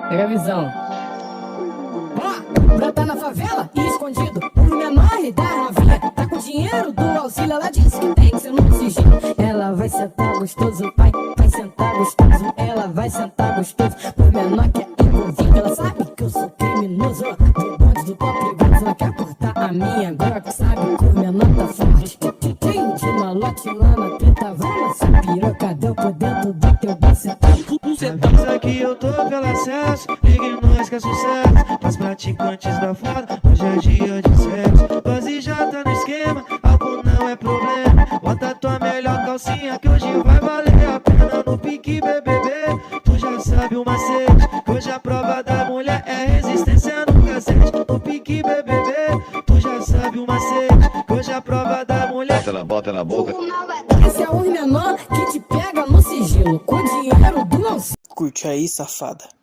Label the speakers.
Speaker 1: Pega a visão. Ó, brota na favela e escondido. Os menores da novinha. Tá com dinheiro do auxílio. Ela disse que tem que ser no sigilo. Ela vai sentar gostoso, vai sentar gostoso. Ela vai sentar gostoso. Por menor que é envolvido. Ela sabe que eu sou criminoso. Do bonde do pau perigoso. Ela quer cortar a minha Glock. Sabe que o menor tá forte. Tem de malote lá na treta. Vai essa piroca deu por dentro do teu bocetão.
Speaker 2: Certeza que eu tô pelo acesso. Ligue nós que é sucesso. Pras praticantes da foda, hoje é dia de sexo. Dose já tá no esquema, álcool não é problema. Bota tua melhor calcinha que hoje vai valer a pena. No pique BBB, tu já sabe o macete. Hoje a prova da mulher é resistência no cacete. No pique BBB, tu já sabe o macete. Hoje a prova da mulher.
Speaker 3: Bota na boca.
Speaker 1: Esse é o menor que te pega no sigilo. Com dinheiro do auxílio.
Speaker 4: Curte aí, safada.